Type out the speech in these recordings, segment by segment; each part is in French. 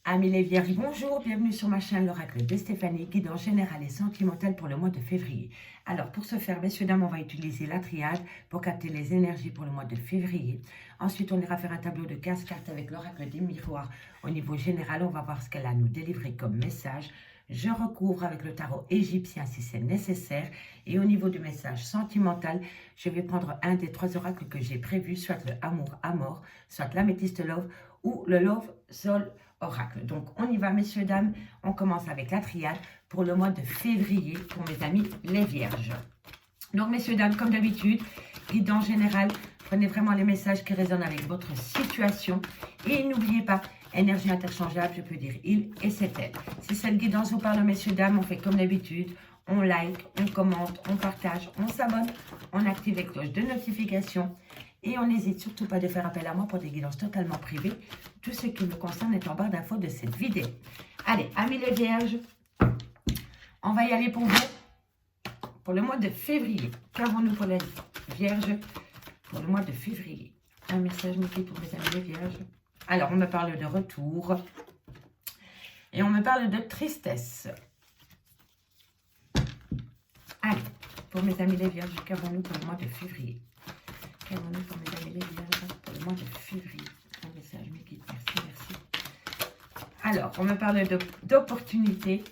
Amis les Vierges, bonjour, bienvenue sur ma chaîne l'oracle de Stéphanie, guidance générale et sentimentale pour le mois de février. Alors pour ce faire, messieurs, dames, on va utiliser la triade pour capter les énergies pour le mois de février. Ensuite, on ira faire un tableau de 15 cartes avec l'oracle des miroirs au niveau général. On va voir ce qu'elle a à nous délivrer comme message. Je recouvre avec le tarot égyptien si c'est nécessaire. Et au niveau du message sentimental, je vais prendre un des 3 oracles que j'ai prévus, soit le amour à mort, soit l'améthyste love ou le love soul oracle. Donc on y va, messieurs, dames. On commence avec la triade pour le mois de février pour mes amis les vierges. Donc, messieurs, dames, comme d'habitude, guidance générale, prenez vraiment les messages qui résonnent avec votre situation. Et n'oubliez pas, énergie interchangeable, je peux dire il et c'est elle. Si cette guidance vous parle, messieurs, dames, on fait comme d'habitude. On like, on commente, on partage, on s'abonne, on active les cloches de notification. Et on n'hésite surtout pas de faire appel à moi pour des guidances totalement privées. Tout ce qui me concerne est en barre d'infos de cette vidéo. Allez, amis les vierges, on va y aller pour vous. Pour le mois de février, qu'avons-nous pour les vierges pour le mois de février? Un message Mickey pour mes amis les vierges. Alors, on me parle de retour. Et on me parle de tristesse. Allez, pour mes amis les vierges, qu'avons-nous pour le mois de février? Qu'avons-nous pour mes amis les vierges pour le mois de février? Un message Mickey, merci, merci. Alors, on me parle d'opportunités.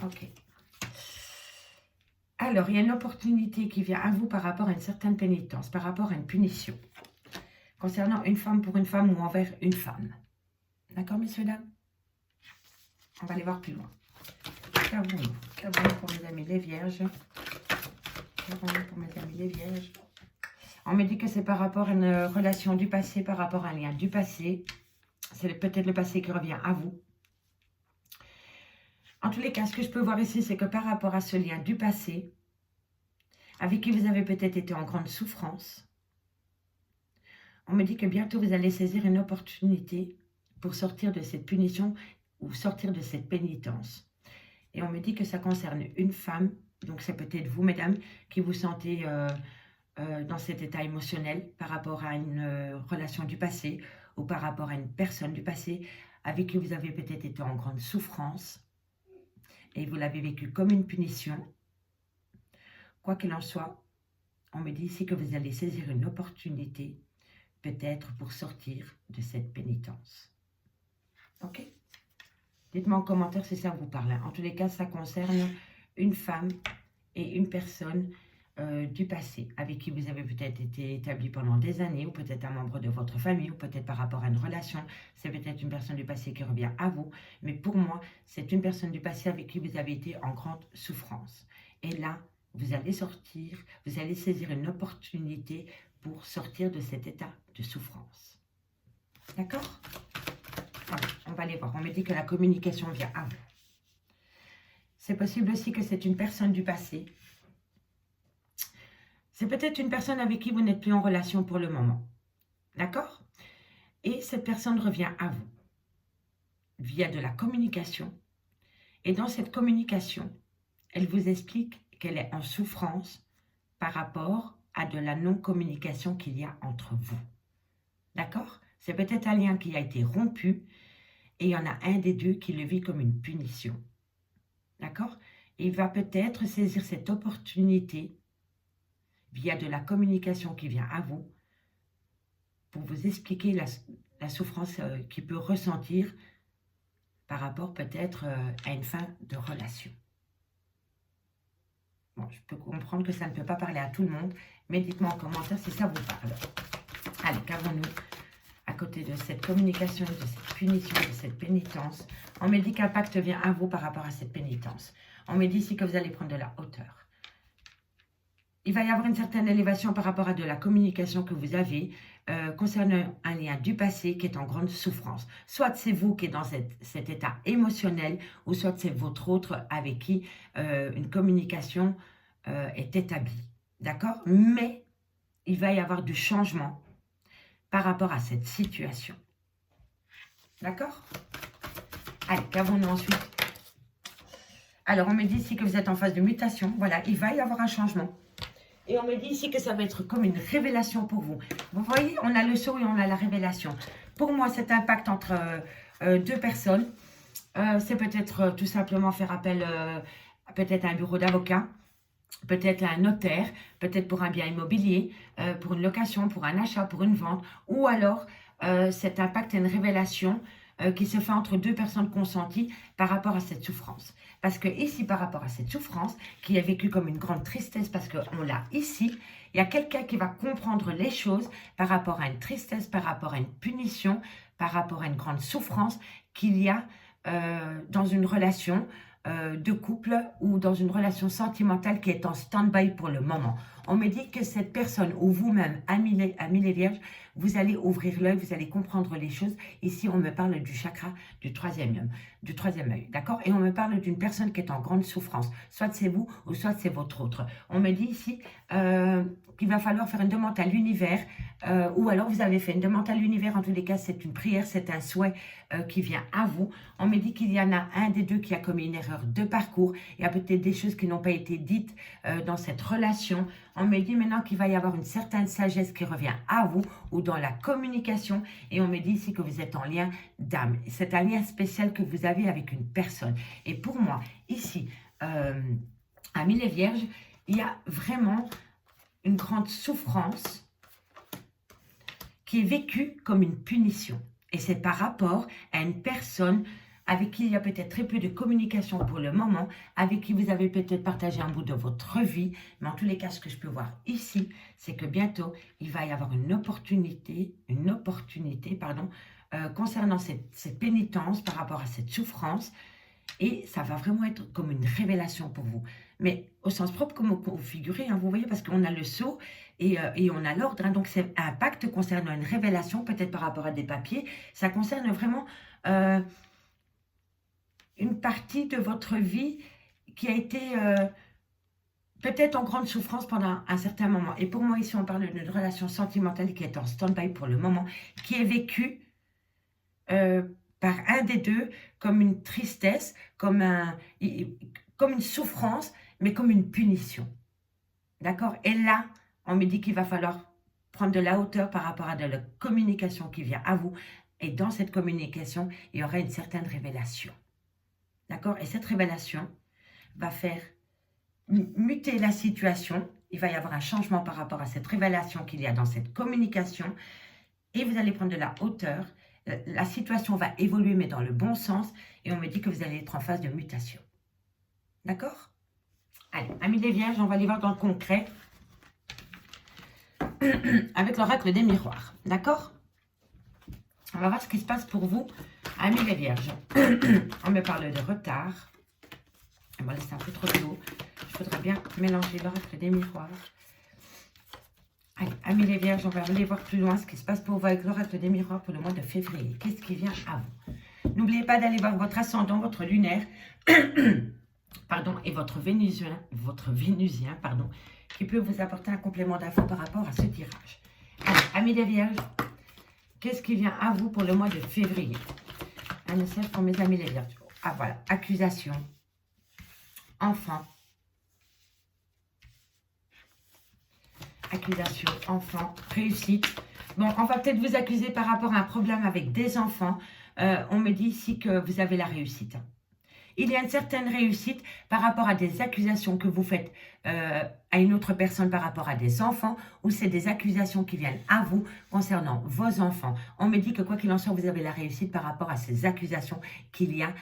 Ok. Alors, il y a une opportunité qui vient à vous par rapport à une certaine pénitence, par rapport à une punition, concernant une femme pour une femme ou envers une femme. D'accord, messieurs, dames? On va aller voir plus loin. Qu'avons-nous? Qu'avons-nous pour mes amis les vierges? Qu'avons-nous pour mes amis les vierges? On me dit que c'est par rapport à une relation du passé, par rapport à un lien du passé. C'est peut-être le passé qui revient à vous. En tous les cas, ce que je peux voir ici, c'est que par rapport à ce lien du passé, avec qui vous avez peut-être été en grande souffrance, on me dit que bientôt vous allez saisir une opportunité pour sortir de cette punition ou sortir de cette pénitence. Et on me dit que ça concerne une femme, donc c'est peut-être vous, mesdames, qui vous sentez dans cet état émotionnel par rapport à une relation du passé ou par rapport à une personne du passé avec qui vous avez peut-être été en grande souffrance. Et vous l'avez vécu comme une punition. Quoi qu'il en soit, on me dit ici que vous allez saisir une opportunité, peut-être pour sortir de cette pénitence. Ok? Dites-moi en commentaire si ça vous parle. En tous les cas, ça concerne une femme et une personne du passé, avec qui vous avez peut-être été établi pendant des années, ou peut-être un membre de votre famille, ou peut-être par rapport à une relation. C'est peut-être une personne du passé qui revient à vous, mais pour moi, c'est une personne du passé avec qui vous avez été en grande souffrance. Et là, vous allez sortir, vous allez saisir une opportunité pour sortir de cet état de souffrance. D'accord? Voilà, on va aller voir. On me dit que la communication vient à vous. C'est possible aussi que c'est une personne du passé. C'est peut-être une personne avec qui vous n'êtes plus en relation pour le moment. D'accord? Et cette personne revient à vous via de la communication. Et dans cette communication, elle vous explique qu'elle est en souffrance par rapport à de la non-communication qu'il y a entre vous. D'accord? C'est peut-être un lien qui a été rompu et il y en a un des deux qui le vit comme une punition. D'accord? Il va peut-être saisir cette opportunité via de la communication qui vient à vous, pour vous expliquer la souffrance qu'il peut ressentir par rapport peut-être à une fin de relation. Bon, je peux comprendre que ça ne peut pas parler à tout le monde, mais dites-moi en commentaire si ça vous parle. Allez, qu'avons-nous à côté de cette communication, de cette punition, de cette pénitence? On me dit qu'un pacte vient à vous par rapport à cette pénitence. On me dit ici que vous allez prendre de la hauteur. Il va y avoir une certaine élévation par rapport à de la communication que vous avez concernant un lien du passé qui est en grande souffrance. Soit c'est vous qui êtes dans cet état émotionnel, ou soit c'est votre autre avec qui une communication est établie. D'accord? Mais il va y avoir du changement par rapport à cette situation. D'accord? Allez, qu'avons-nous ensuite? Alors, on me dit ici que vous êtes en phase de mutation. Voilà, il va y avoir un changement. Et on me dit ici que ça va être comme une révélation pour vous. Vous voyez, on a le sceau et on a la révélation. Pour moi, cet impact entre deux personnes, c'est peut-être tout simplement faire appel peut-être à un bureau d'avocat, peut-être à un notaire, peut-être pour un bien immobilier, pour une location, pour un achat, pour une vente, ou alors cet impact est une révélation qui se fait entre deux personnes consenties par rapport à cette souffrance. Parce que ici, par rapport à cette souffrance, qui est vécue comme une grande tristesse, parce qu'on l'a ici, il y a quelqu'un qui va comprendre les choses par rapport à une tristesse, par rapport à une punition, par rapport à une grande souffrance qu'il y a dans une relation de couple ou dans une relation sentimentale qui est en stand-by pour le moment. On me dit que cette personne ou vous-même, amis les vierges, vous allez ouvrir l'œil, vous allez comprendre les choses. Ici, on me parle du chakra du troisième œil, d'accord? Et on me parle d'une personne qui est en grande souffrance. Soit c'est vous ou soit c'est votre autre. On me dit ici qu'il va falloir faire une demande à l'univers ou alors vous avez fait une demande à l'univers. En tous les cas, c'est une prière, c'est un souhait qui vient à vous. On me dit qu'il y en a un des deux qui a commis une erreur de parcours. Il y a peut-être des choses qui n'ont pas été dites dans cette relation. On me dit maintenant qu'il va y avoir une certaine sagesse qui revient à vous ou dans la communication. Et on me dit ici que vous êtes en lien d'âme. C'est un lien spécial que vous avez avec une personne. Et pour moi, ici, amis les vierges, il y a vraiment une grande souffrance qui est vécue comme une punition. Et c'est par rapport à une personne avec qui il y a peut-être très peu de communication pour le moment, avec qui vous avez peut-être partagé un bout de votre vie. Mais en tous les cas, ce que je peux voir ici, c'est que bientôt, il va y avoir une opportunité, concernant cette pénitence par rapport à cette souffrance. Et ça va vraiment être comme une révélation pour vous. Mais au sens propre, comme vous figurez, hein, vous voyez, parce qu'on a le sceau et on a l'ordre. Hein, donc, c'est un pacte concernant une révélation, peut-être par rapport à des papiers. Ça concerne vraiment une partie de votre vie qui a été peut-être en grande souffrance pendant un certain moment. Et pour moi, ici, on parle d'une relation sentimentale qui est en stand-by pour le moment, qui est vécue par un des deux comme une tristesse, comme une souffrance, mais comme une punition. D'accord? Et là, on me dit qu'il va falloir prendre de la hauteur par rapport à de la communication qui vient à vous. Et dans cette communication, il y aura une certaine révélation. D'accord? Et cette révélation va faire muter la situation. Il va y avoir un changement par rapport à cette révélation qu'il y a dans cette communication. Et vous allez prendre de la hauteur. La situation va évoluer, mais dans le bon sens. Et on me dit que vous allez être en phase de mutation. D'accord? Allez, amis des vierges, on va aller voir dans le concret. Avec l'oracle des miroirs. D'accord? On va voir ce qui se passe pour vous, amis les vierges. On me parle de retard. Bon, là, c'est un peu trop d'eau. Il faudra bien mélanger l'oracle des miroirs. Allez, amis les vierges, on va aller voir plus loin ce qui se passe pour vous avec l'oracle des miroirs pour le mois de février. Qu'est-ce qui vient à vous? N'oubliez pas d'aller voir votre ascendant, votre lunaire, pardon, et votre vénusien, pardon, qui peut vous apporter un complément d'infos par rapport à ce tirage. Allez, amis les vierges, qu'est-ce qui vient à vous pour le mois de février? Un message pour mes amis les vierges. Ah voilà, accusation, enfant. Accusation, enfant, réussite. Bon, on va peut-être vous accuser par rapport à un problème avec des enfants. On me dit ici que vous avez la réussite. Il y a une certaine réussite par rapport à des accusations que vous faites à une autre personne par rapport à des enfants, ou c'est des accusations qui viennent à vous concernant vos enfants. On me dit que quoi qu'il en soit, vous avez la réussite par rapport à ces accusations qu'il y a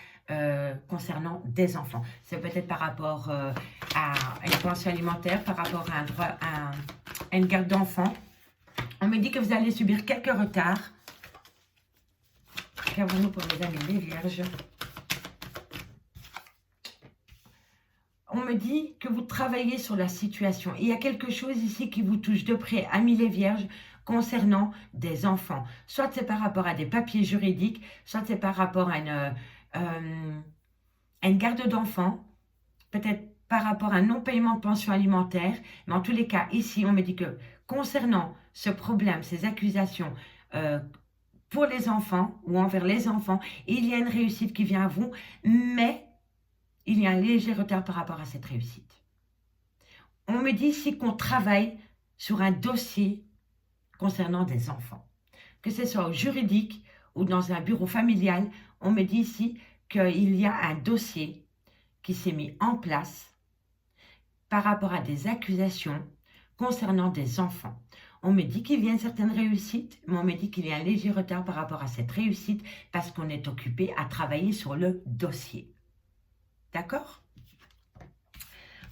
concernant des enfants. C'est peut-être par rapport à une pension alimentaire, par rapport à un droit à une garde d'enfants. On me dit que vous allez subir quelques retards. Qu'avons-nous pour les amis les vierges? On me dit que vous travaillez sur la situation. Il y a quelque chose ici qui vous touche de près, amis les vierges, concernant des enfants. Soit c'est par rapport à des papiers juridiques, soit c'est par rapport à une garde d'enfants, peut-être par rapport à un non-paiement de pension alimentaire. Mais en tous les cas, ici, on me dit que concernant ce problème, ces accusations pour les enfants ou envers les enfants, il y a une réussite qui vient à vous, mais il y a un léger retard par rapport à cette réussite. on me dit ici qu'on travaille sur un dossier concernant des enfants. Que ce soit au juridique ou dans un bureau familial, on me dit ici qu'il y a un dossier qui s'est mis en place par rapport à des accusations concernant des enfants. On me dit qu'il y a une certaine réussite, mais on me dit qu'il y a un léger retard par rapport à cette réussite parce qu'on est occupé à travailler sur le dossier. D'accord?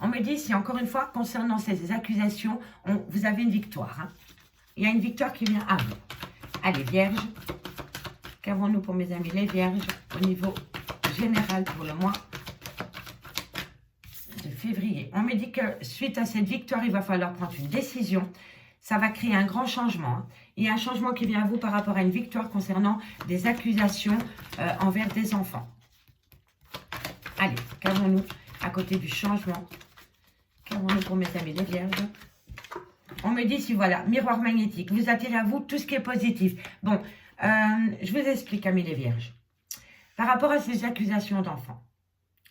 On me dit ici, encore une fois, concernant ces accusations, vous avez une victoire. Hein. Il y a une victoire qui vient à vous. Allez, Vierge, qu'avons-nous pour mes amis les Vierges au niveau général pour le mois de février? On me dit que suite à cette victoire, il va falloir prendre une décision. Ça va créer un grand changement. Hein. Il y a un changement qui vient à vous par rapport à une victoire concernant des accusations envers des enfants. Allez, qu'avons-nous à côté du changement? Qu'avons-nous pour mes amis les Vierges? On me dit ici, voilà, miroir magnétique. Vous attirez à vous tout ce qui est positif. Bon, je vous explique, amis les Vierges. Par rapport à ces accusations d'enfants,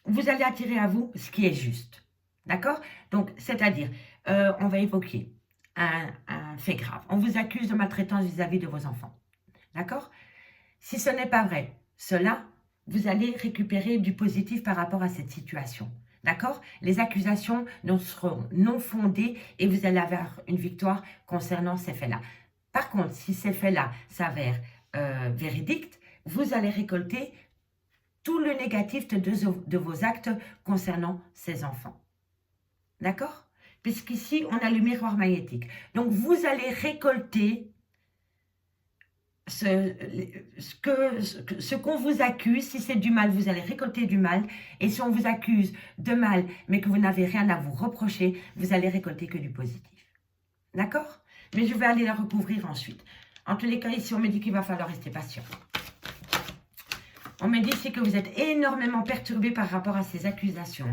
vous allez attirer à vous ce qui est juste. D'accord? Donc, c'est-à-dire, on va évoquer un fait grave. On vous accuse de maltraitance vis-à-vis de vos enfants. D'accord? Si ce n'est pas vrai, cela, vous allez récupérer du positif par rapport à cette situation. D'accord? Les accusations seront non fondées et vous allez avoir une victoire concernant ces faits-là. Par contre, si ces faits-là s'avèrent véridiques, vous allez récolter tout le négatif de vos actes concernant ces enfants. D'accord? Puisqu'ici, on a le miroir magnétique. Donc, vous allez récolter ce qu'on vous accuse. Si c'est du mal, vous allez récolter du mal. Et si on vous accuse de mal, mais que vous n'avez rien à vous reprocher, vous allez récolter que du positif. D'accord? Mais je vais aller la recouvrir ensuite. En tous les cas, ici, on me dit qu'il va falloir rester patient. On me dit ici que vous êtes énormément perturbé par rapport à ces accusations.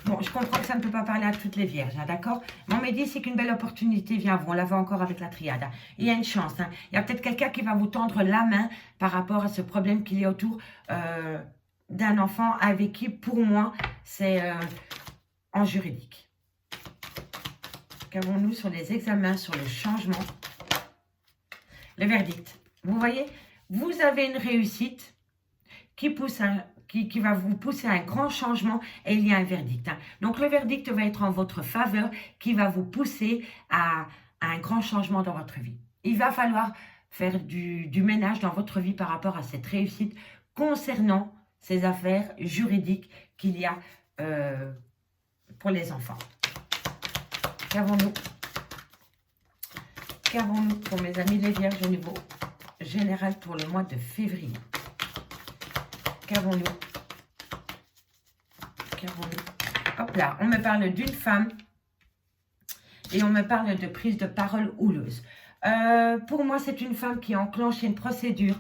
Bon, je comprends que ça ne peut pas parler à toutes les vierges, hein, d'accord? Mais on me dit ici qu'une belle opportunité vient à vous. On la voit encore avec la triade. Hein. Il y a une chance. Hein. Il y a peut-être quelqu'un qui va vous tendre la main par rapport à ce problème qu'il y a autour d'un enfant avec qui, pour moi, c'est en juridique. Qu'avons-nous sur les examens, sur le changement? Le verdict. Vous voyez, vous avez une réussite qui va vous pousser à un grand changement et il y a un verdict. Hein. Donc, le verdict va être en votre faveur qui va vous pousser à un grand changement dans votre vie. Il va falloir faire du ménage dans votre vie par rapport à cette réussite concernant ces affaires juridiques qu'il y a pour les enfants. Qu'avons-nous? Qu'avons-nous pour mes amis les vierges au niveau général pour le mois de février? Qu'avons-nous? Qu'avons-nous? Hop là, on me parle d'une femme et on me parle de prise de parole houleuse. Pour moi, c'est une femme qui a enclenché une procédure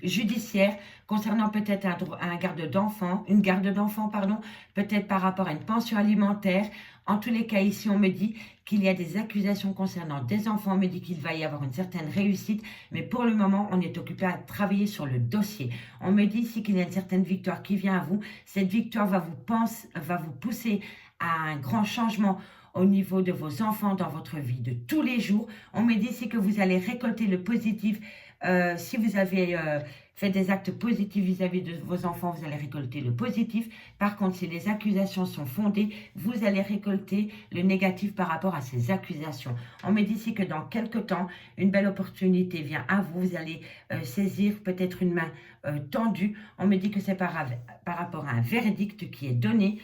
judiciaire concernant peut-être un garde d'enfant, une garde d'enfant, pardon, peut-être par rapport à une pension alimentaire. En tous les cas, ici, on me dit qu'il y a des accusations concernant des enfants. On me dit qu'il va y avoir une certaine réussite. Mais pour le moment, on est occupé à travailler sur le dossier. On me dit ici qu'il y a une certaine victoire qui vient à vous. Cette victoire va vous pousser à un grand changement au niveau de vos enfants dans votre vie de tous les jours. On me dit ici que vous allez récolter le positif. Si vous avez fait des actes positifs vis-à-vis de vos enfants, vous allez récolter le positif. Par contre, si les accusations sont fondées, vous allez récolter le négatif par rapport à ces accusations. On me dit ici que dans quelques temps, une belle opportunité vient à vous. Vous allez saisir peut-être une main tendue. On me dit que c'est par rapport à un verdict qui est donné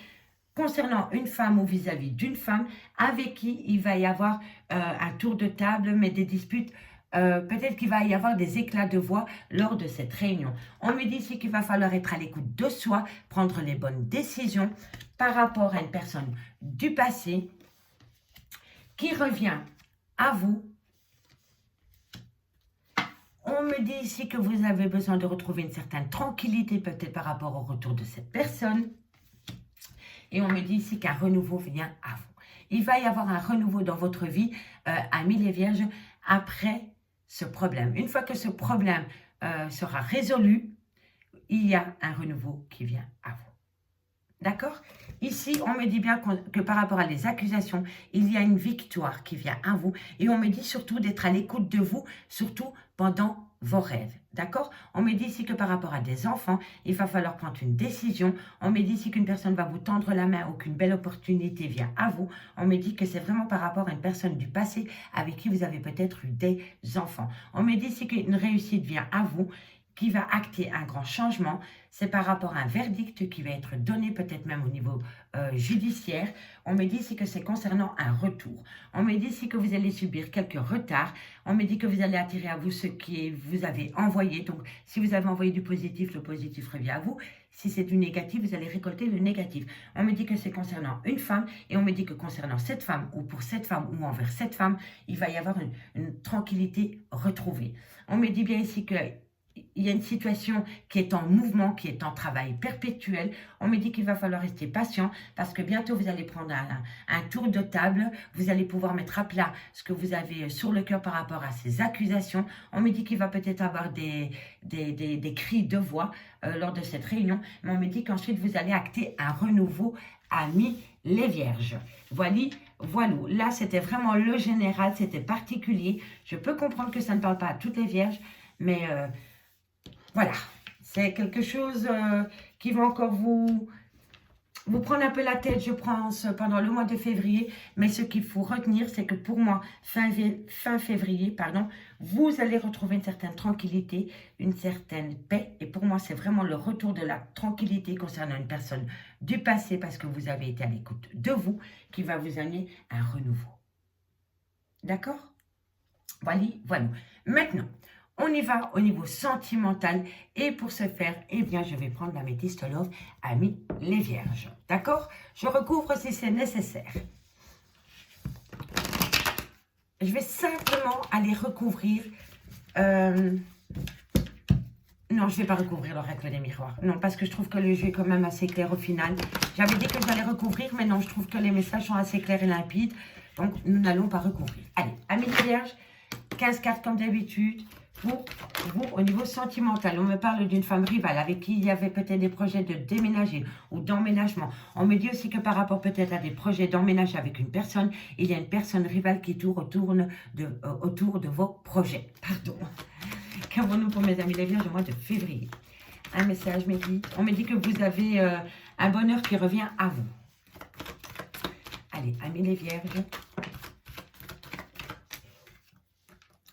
concernant une femme ou vis-à-vis d'une femme avec qui il va y avoir un tour de table, mais des disputes. Peut-être qu'il va y avoir des éclats de voix lors de cette réunion. On me dit ici qu'il va falloir être à l'écoute de soi, prendre les bonnes décisions par rapport à une personne du passé qui revient à vous. On me dit ici que vous avez besoin de retrouver une certaine tranquillité peut-être par rapport au retour de cette personne. Et on me dit ici qu'un renouveau vient à vous. Il va y avoir un renouveau dans votre vie, amis les vierges, après ce problème. Une fois que ce problème sera résolu, il y a un renouveau qui vient à vous. D'accord? Ici, on me dit bien que par rapport à les accusations, il y a une victoire qui vient à vous. Et on me dit surtout d'être à l'écoute de vous, surtout pendant vos rêves. D'accord? On me dit ici que par rapport à des enfants, il va falloir prendre une décision. On me dit ici qu'une personne va vous tendre la main ou qu'une belle opportunité vient à vous. On me dit que c'est vraiment par rapport à une personne du passé avec qui vous avez peut-être eu des enfants. On me dit ici qu'une réussite vient à vous, qui va acter un grand changement. C'est par rapport à un verdict qui va être donné peut-être même au niveau judiciaire. On me dit ici que c'est concernant un retour. On me dit ici que vous allez subir quelques retards. On me dit que vous allez attirer à vous ce qui vous avez envoyé. Donc, si vous avez envoyé du positif, le positif revient à vous. Si c'est du négatif, vous allez récolter le négatif. On me dit que c'est concernant une femme et on me dit que concernant cette femme ou pour cette femme ou envers cette femme, il va y avoir une tranquillité retrouvée. On me dit bien ici que il y a une situation qui est en mouvement, qui est en travail perpétuel. On me dit qu'il va falloir rester patient parce que bientôt vous allez prendre un tour de table. Vous allez pouvoir mettre à plat ce que vous avez sur le cœur par rapport à ces accusations. On me dit qu'il va peut-être avoir des cris de voix lors de cette réunion. Mais on me dit qu'ensuite vous allez acter un renouveau, amis les vierges. Voilà. Là, c'était vraiment le général, c'était particulier. Je peux comprendre que ça ne parle pas à toutes les vierges, mais voilà, c'est quelque chose qui va encore vous prendre un peu la tête, je pense, pendant le mois de février. Mais ce qu'il faut retenir, c'est que pour moi, fin février, vous allez retrouver une certaine tranquillité, une certaine paix. Et pour moi, c'est vraiment le retour de la tranquillité concernant une personne du passé, parce que vous avez été à l'écoute de vous, qui va vous amener un renouveau. D'accord? Voilà. Maintenant, on y va au niveau sentimental et pour ce faire, eh bien, je vais prendre la métiste love, amis les vierges. D'accord? Je recouvre si c'est nécessaire. Je vais simplement aller recouvrir... Non, je ne vais pas recouvrir l'oracle des miroirs. Non, parce que je trouve que le jeu est quand même assez clair au final. J'avais dit que j'allais recouvrir, mais non, je trouve que les messages sont assez clairs et limpides. Donc, nous n'allons pas recouvrir. Allez, amis les vierges, 15 cartes comme d'habitude. Pour vous, au niveau sentimental, on me parle d'une femme rivale avec qui il y avait peut-être des projets de déménager ou d'emménagement. On me dit aussi que par rapport peut-être à des projets d'emménage avec une personne, il y a une personne rivale qui tourne autour de vos projets. Pardon. Qu'avons-nous pour mes amis les vierges au mois de février? Un message me dit, on me dit que vous avez un bonheur qui revient à vous. Allez, amis les vierges.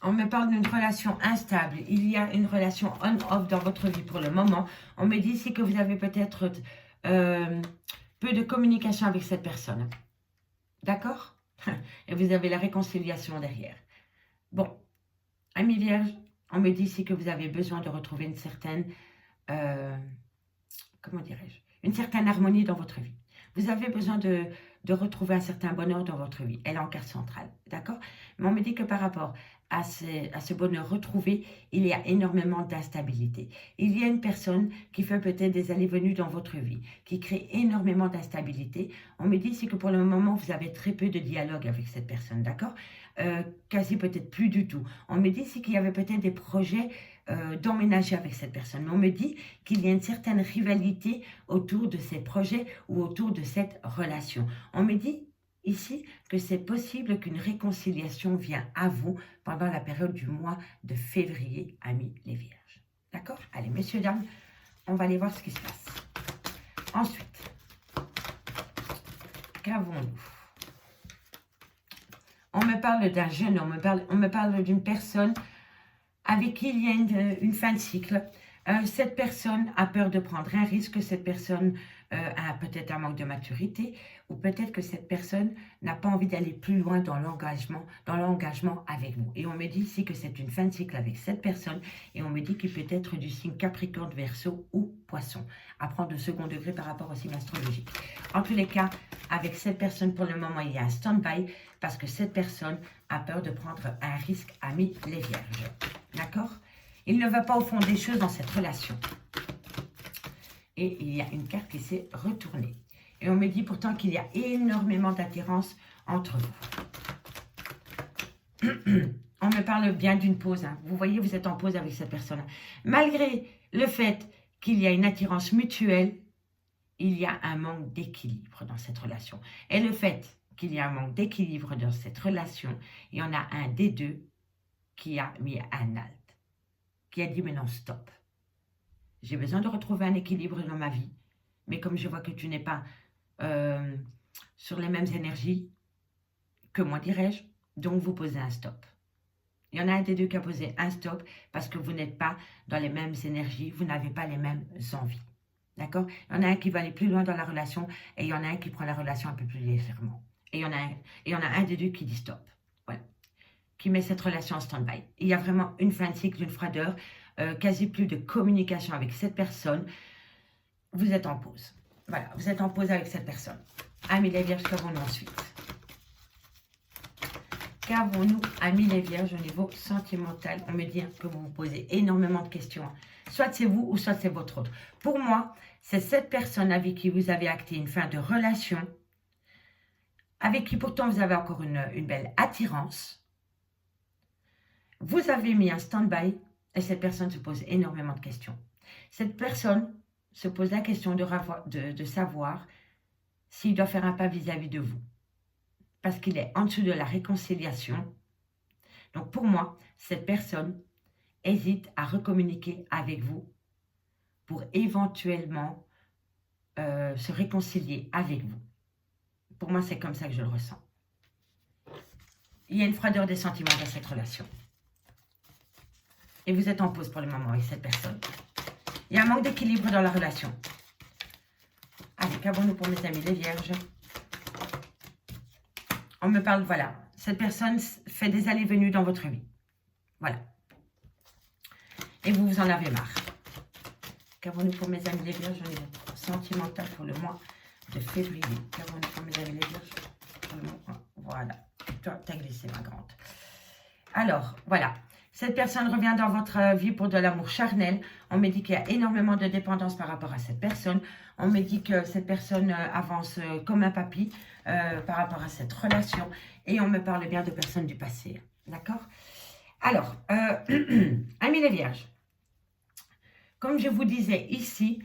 On me parle d'une relation instable. Il y a une relation on-off dans votre vie pour le moment. On me dit ici que vous avez peut-être peu de communication avec cette personne. D'accord? Et vous avez la réconciliation derrière. Bon, amis vierges, on me dit ici que vous avez besoin de retrouver une certaine... comment dirais-je? Une certaine harmonie dans votre vie. Vous avez besoin de retrouver un certain bonheur dans votre vie. Elle est en carte centrale, d'accord? Mais on me dit que par rapport à ce bonheur retrouvé, il y a énormément d'instabilité. Il y a une personne qui fait peut-être des allées-venues dans votre vie, qui crée énormément d'instabilité. On me dit ici que pour le moment, vous avez très peu de dialogue avec cette personne, d'accord? Quasi peut-être plus du tout. On me dit ici qu'il y avait peut-être des projets d'emménager avec cette personne. Mais on me dit qu'il y a une certaine rivalité autour de ces projets ou autour de cette relation. On me dit ici que c'est possible qu'une réconciliation vienne à vous pendant la période du mois de février, amis les vierges. D'accord? Allez, messieurs, dames, on va aller voir ce qui se passe. Ensuite, qu'avons-nous? On me parle d'un jeune homme, on me parle d'une personne avec qui il y a une fin de cycle. Cette personne a peur de prendre un risque, cette personne a peut-être un manque de maturité, ou peut-être que cette personne n'a pas envie d'aller plus loin dans l'engagement avec vous. Et on me dit ici que c'est une fin de cycle avec cette personne, et on me dit qu'il peut être du signe Capricorne, Verseau ou Poisson, à prendre de second degré par rapport au signe astrologique. En tous les cas, avec cette personne, pour le moment, il y a un stand-by, parce que cette personne a peur de prendre un risque, amis les vierges. D'accord? Il ne va pas au fond des choses dans cette relation. Et il y a une carte qui s'est retournée. Et on me dit pourtant qu'il y a énormément d'attirance entre vous. On me parle bien d'une pause. Hein. Vous voyez, vous êtes en pause avec cette personne. Malgré le fait qu'il y a une attirance mutuelle, il y a un manque d'équilibre dans cette relation. Et le fait qu'il y a un manque d'équilibre dans cette relation, il y en a un des deux qui a mis un halt, qui a dit mais non, stop. J'ai besoin de retrouver un équilibre dans ma vie, mais comme je vois que tu n'es pas sur les mêmes énergies que moi, dirais-je, donc vous posez un stop. Il y en a un des deux qui a posé un stop parce que vous n'êtes pas dans les mêmes énergies, vous n'avez pas les mêmes envies. D'accord? Il y en a un qui va aller plus loin dans la relation et il y en a un qui prend la relation un peu plus légèrement. Et il y en a un des deux qui dit stop. Voilà. Qui met cette relation en stand-by. Il y a vraiment une fin de cycle, une froideur, quasi plus de communication avec cette personne. Vous êtes en pause. Voilà, vous êtes en pause avec cette personne. Amis les Vierges, qu'avons-nous ensuite? Qu'avons-nous, amis les Vierges, au niveau sentimental? On me dit que vous vous posez énormément de questions. Soit c'est vous ou soit c'est votre autre. Pour moi, c'est cette personne avec qui vous avez acté une fin de relation, avec qui pourtant vous avez encore une belle attirance. Vous avez mis un stand-by et cette personne se pose énormément de questions. Cette personne se pose la question de savoir s'il doit faire un pas vis-à-vis de vous. Parce qu'il est en dessous de la réconciliation. Donc pour moi, cette personne hésite à recommuniquer avec vous pour éventuellement se réconcilier avec vous. Pour moi, c'est comme ça que je le ressens. Il y a une froideur des sentiments dans cette relation. Et vous êtes en pause pour le moment avec cette personne. Il y a un manque d'équilibre dans la relation. Allez, qu'avons-nous pour mes amis les Vierges? On me parle, voilà, cette personne fait des allées-venues dans votre vie. Voilà. Et vous vous en avez marre. Qu'avons-nous pour mes amis les Vierges au niveau sentimental pour le mois de février? Qu'avons-nous pour mes amis les Vierges pour le mois? Voilà. Toi, t'as glissé, ma grande. Alors, voilà. Cette personne revient dans votre vie pour de l'amour charnel. On me dit qu'il y a énormément de dépendance par rapport à cette personne. On me dit que cette personne avance comme un papy par rapport à cette relation. Et on me parle bien de personnes du passé. D'accord? Alors, amis les Vierges, comme je vous disais ici,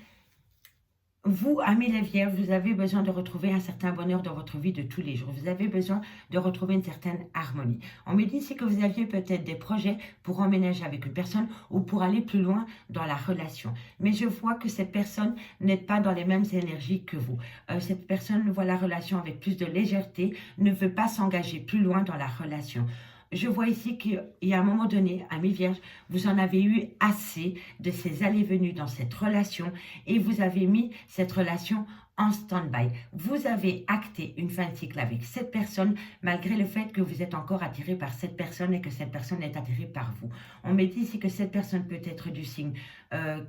vous, amis les Vierges, vous avez besoin de retrouver un certain bonheur dans votre vie de tous les jours. Vous avez besoin de retrouver une certaine harmonie. On me dit ici que vous aviez peut-être des projets pour emménager avec une personne ou pour aller plus loin dans la relation. Mais je vois que cette personne n'est pas dans les mêmes énergies que vous. Cette personne voit la relation avec plus de légèreté, ne veut pas s'engager plus loin dans la relation. Je vois ici qu'il y a un moment donné, amis Vierges, vous en avez eu assez de ces allées-venues dans cette relation et vous avez mis cette relation en stand-by. Vous avez acté une fin de cycle avec cette personne malgré le fait que vous êtes encore attiré par cette personne et que cette personne est attirée par vous. On me dit ici que cette personne peut être du signe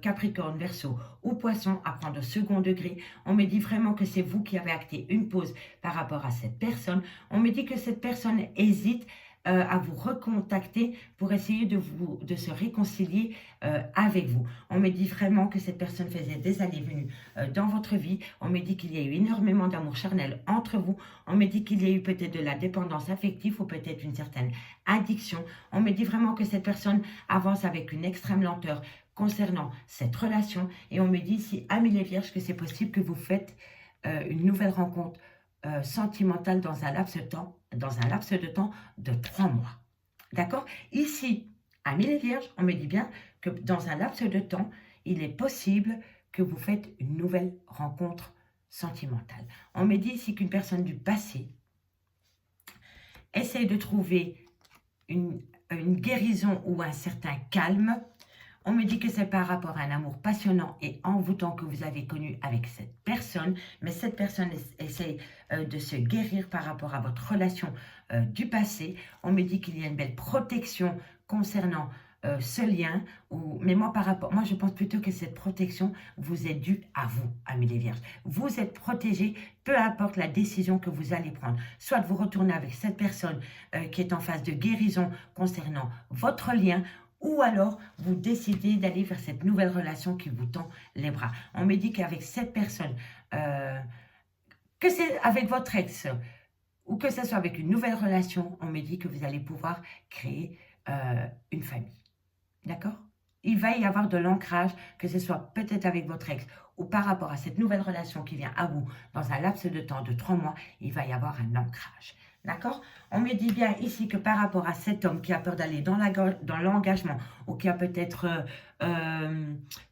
Capricorne, Verseau ou Poisson à prendre au second degré. On me dit vraiment que c'est vous qui avez acté une pause par rapport à cette personne. On me dit que cette personne hésite à vous recontacter pour essayer de se réconcilier avec vous. On me dit vraiment que cette personne faisait des allées-venues dans votre vie. On me dit qu'il y a eu énormément d'amour charnel entre vous. On me dit qu'il y a eu peut-être de la dépendance affective ou peut-être une certaine addiction. On me dit vraiment que cette personne avance avec une extrême lenteur concernant cette relation. Et on me dit ici, amis les Vierges, que c'est possible que vous faites une nouvelle rencontre sentimentale dans un laps de temps de 3 mois. D'accord? Ici, amis les Vierges, on me dit bien que dans un laps de temps, il est possible que vous faites une nouvelle rencontre sentimentale. On me dit ici qu'une personne du passé essaye de trouver une guérison ou un certain calme. On me dit que c'est par rapport à un amour passionnant et envoûtant que vous avez connu avec cette personne, mais cette personne essaye de se guérir par rapport à votre relation du passé. On me dit qu'il y a une belle protection concernant ce lien, mais moi je pense plutôt que cette protection vous est due à vous, amis les Vierges. Vous êtes protégés, peu importe la décision que vous allez prendre. Soit vous retournez avec cette personne qui est en phase de guérison concernant votre lien, ou alors vous décidez d'aller vers cette nouvelle relation qui vous tend les bras. On me dit qu'avec cette personne, que c'est avec votre ex, ou que ce soit avec une nouvelle relation, on me dit que vous allez pouvoir créer une famille. D'accord? il va y avoir de l'ancrage, que ce soit peut-être avec votre ex ou par rapport à cette nouvelle relation qui vient à vous dans un laps de temps de 3 mois, il va y avoir un ancrage. D'accord? On me dit bien ici que par rapport à cet homme qui a peur d'aller dans l'engagement ou qui a peut-être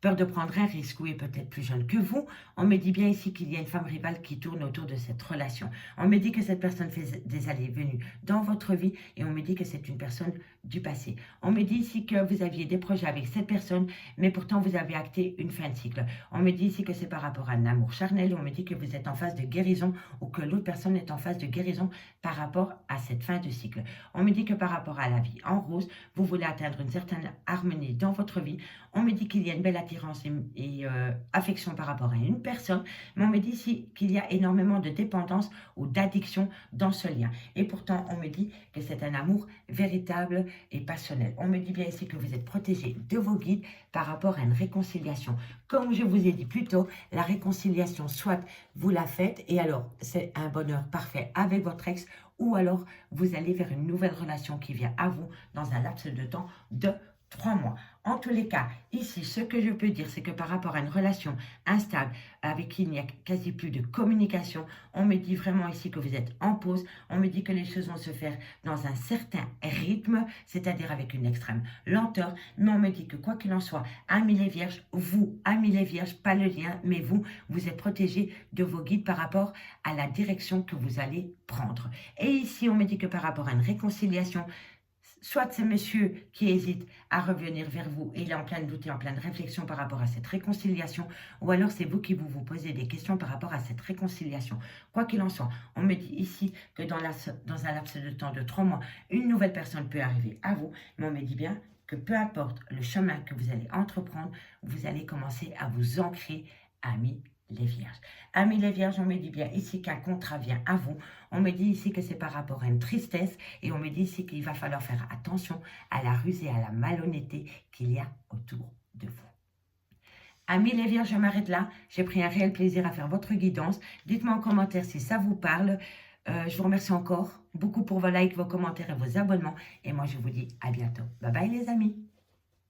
peur de prendre un risque ou est peut-être plus jeune que vous, on me dit bien ici qu'il y a une femme rivale qui tourne autour de cette relation. On me dit que cette personne fait des allées et venues dans votre vie et on me dit que c'est une personne du passé. On me dit ici que vous aviez des projets avec cette personne, mais pourtant vous avez acté une fin de cycle. On me dit ici que c'est par rapport à un amour charnel et on me dit que vous êtes en phase de guérison ou que l'autre personne est en phase de guérison par rapport à cette fin de cycle. On me dit que par rapport à la vie en rose, vous voulez atteindre une certaine harmonie dans votre vie. On me dit qu'il y a une belle attirance et affection par rapport à une personne, mais on me dit ici qu'il y a énormément de dépendance ou d'addiction dans ce lien. Et pourtant, on me dit que c'est un amour véritable et passionnel. On me dit bien ici que vous êtes protégé de vos guides par rapport à une réconciliation. Comme je vous ai dit plus tôt, la réconciliation, soit vous la faites et alors c'est un bonheur parfait avec votre ex, ou alors vous allez vers une nouvelle relation qui vient à vous dans un laps de temps de 3 mois. En tous les cas, ici, ce que je peux dire, c'est que par rapport à une relation instable avec qui il n'y a quasi plus de communication, on me dit vraiment ici que vous êtes en pause, on me dit que les choses vont se faire dans un certain rythme, c'est-à-dire avec une extrême lenteur, mais on me dit que quoi qu'il en soit, amis les vierges, vous, amis les vierges, pas le lien, mais vous, vous êtes protégés de vos guides par rapport à la direction que vous allez prendre. Et ici, on me dit que par rapport à une réconciliation, soit c'est monsieur qui hésite à revenir vers vous et il est en plein doute et en pleine réflexion par rapport à cette réconciliation, ou alors c'est vous qui vous posez des questions par rapport à cette réconciliation. Quoi qu'il en soit, on me dit ici que dans un laps de temps de 3 mois, une nouvelle personne peut arriver à vous, mais on me dit bien que peu importe le chemin que vous allez entreprendre, vous allez commencer à vous ancrer, amis les vierges. Amis les vierges, on me dit bien ici qu'un contrat vient à vous. On me dit ici que c'est par rapport à une tristesse et on me dit ici qu'il va falloir faire attention à la ruse et à la malhonnêteté qu'il y a autour de vous. Amis les vierges, je m'arrête là. J'ai pris un réel plaisir à faire votre guidance. Dites-moi en commentaire si ça vous parle. Je vous remercie encore beaucoup pour vos likes, vos commentaires et vos abonnements. Et moi, je vous dis à bientôt. Bye bye les amis.